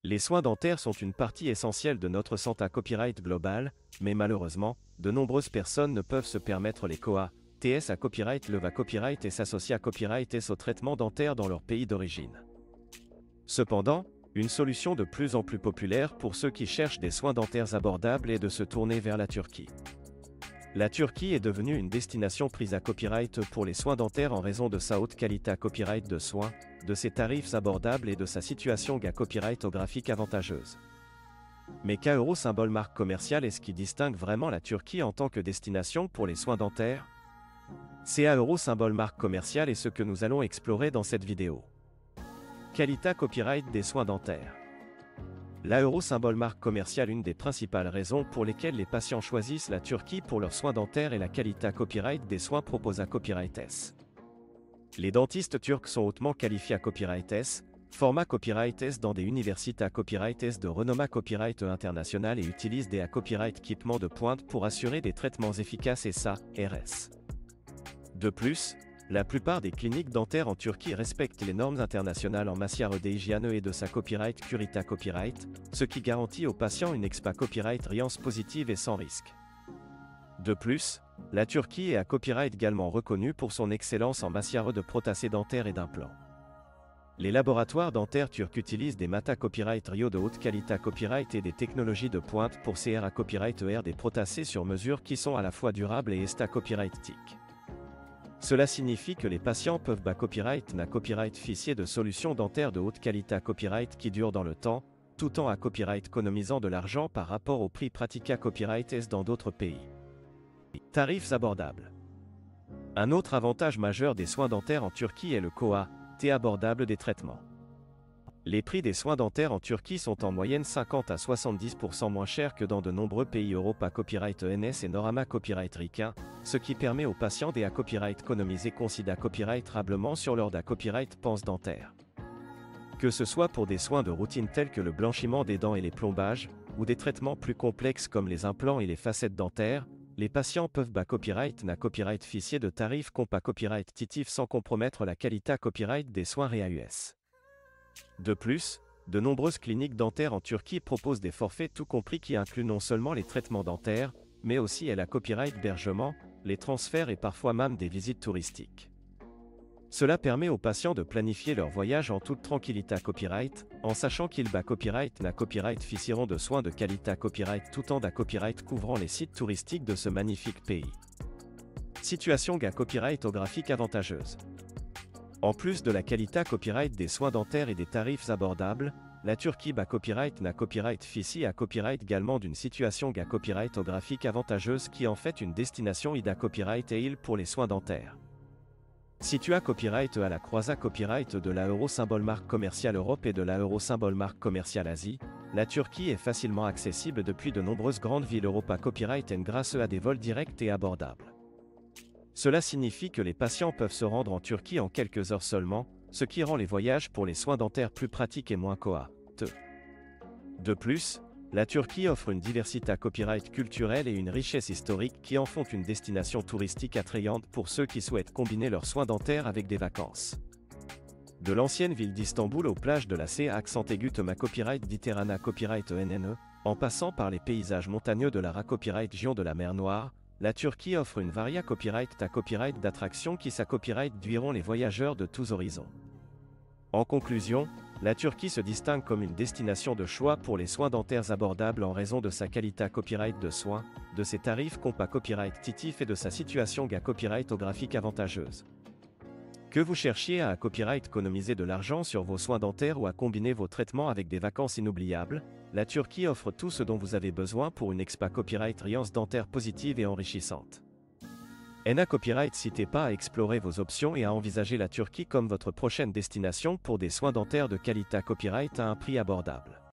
Les soins dentaires sont une partie essentielle de notre santé copyright globale, mais malheureusement, de nombreuses personnes ne peuvent se permettre les COA, TS à copyright, LEVA copyright et s'associer à copyright S au traitement dentaire dans leur pays d'origine. Cependant, une solution de plus en plus populaire pour ceux qui cherchent des soins dentaires abordables est de se tourner vers la Turquie. La Turquie est devenue une destination prise à copyright pour les soins dentaires en raison de sa haute qualité à copyright de soins, de ses tarifs abordables et de sa situation à copyright graphique avantageuse. Mais qu'euro symbole marque commerciale est-ce qui distingue vraiment la Turquie en tant que destination pour les soins dentaires? CA symbole marque commerciale est ce que nous allons explorer dans cette vidéo. Qualité copyright des soins dentaires. L'euro symbole marque commerciale. Une des principales raisons pour lesquelles les patients choisissent la Turquie pour leurs soins dentaires est la qualité copyright des soins proposés à copyright S. Les dentistes turcs sont hautement qualifiés à copyright S, format copyright S dans des universités à copyright S de renommée copyright international et utilisent des copyright équipements de pointe pour assurer des traitements efficaces et ça, RS. De plus, la plupart des cliniques dentaires en Turquie respectent les normes internationales en matière d'hygiène et de sa copyright Curita Copyright, ce qui garantit aux patients une expa copyright riance positive et sans risque. De plus, la Turquie est à copyright également reconnue pour son excellence en matière de prothèses dentaires et d'implants. Les laboratoires dentaires turcs utilisent des mata copyright Rio de haute qualité copyright et des technologies de pointe pour CR à copyright des prothèses sur mesure qui sont à la fois durables et esta copyright TIC. Cela signifie que les patients peuvent copyright na copyright fichier de solutions dentaires de haute qualité copyright qui durent dans le temps, tout en copyright économisant de l'argent par rapport au prix pratiqué à copyright S dans d'autres pays. Tarifs abordables. Un autre avantage majeur des soins dentaires en Turquie est le COA, T abordable des traitements. Les prix des soins dentaires en Turquie sont en moyenne 50 à 70% moins chers que dans de nombreux pays Europe à copyright ENS et Norama copyright ricain, ce qui permet aux patients des copyright économisés considèrent copyright rablement sur leur copyright pense dentaire. Que ce soit pour des soins de routine tels que le blanchiment des dents et les plombages, ou des traitements plus complexes comme les implants et les facettes dentaires, les patients peuvent copyright na copyright fichier de tarifs compa copyright titif sans compromettre la qualité copyright des soins RAUS. De plus, de nombreuses cliniques dentaires en Turquie proposent des forfaits tout compris qui incluent non seulement les traitements dentaires, mais aussi la copyright hébergement, les transferts et parfois même des visites touristiques. Cela permet aux patients de planifier leur voyage en toute tranquillité copyright, en sachant qu'ils copyright na copyright ficieront de soins de qualité copyright tout en copyright couvrant les sites touristiques de ce magnifique pays. Situation copyright graphique avantageuse. En plus de la qualité copyright des soins dentaires et des tarifs abordables, la Turquie copyright na copyright fichier à copyright également d'une situation copyright graphique avantageuse qui en fait une destination copyright et île pour les soins dentaires. Situé copyright à la croisée copyright de la symbole marque commerciale Europe et de la symbole marque commerciale Asie, la Turquie est facilement accessible depuis de nombreuses grandes villes Europe à copyright grâce à des vols directs et abordables. Cela signifie que les patients peuvent se rendre en Turquie en quelques heures seulement, ce qui rend les voyages pour les soins dentaires plus pratiques et moins coûteux. De plus, la Turquie offre une diversité copyright culturelle et une richesse historique qui en font une destination touristique attrayante pour ceux qui souhaitent combiner leurs soins dentaires avec des vacances. De l'ancienne ville d'Istanbul aux plages de la CA accent aigu Toma copyright d'Iterana copyright ENNE, en passant par les paysages montagneux de la copyright région de la mer Noire, la Turquie offre une varia copyright copyright d'attractions qui copyright duiront les voyageurs de tous horizons. En conclusion, la Turquie se distingue comme une destination de choix pour les soins dentaires abordables en raison de sa qualité copyright de soins, de ses tarifs compa copyright titif et de sa situation copyright graphique avantageuse. Que vous cherchiez à copyright économiser de l'argent sur vos soins dentaires ou à combiner vos traitements avec des vacances inoubliables, la Turquie offre tout ce dont vous avez besoin pour une expa copyright riance dentaire positive et enrichissante. NA Copyright n'hésitez pas à explorer vos options et à envisager la Turquie comme votre prochaine destination pour des soins dentaires de qualité copyright à un prix abordable.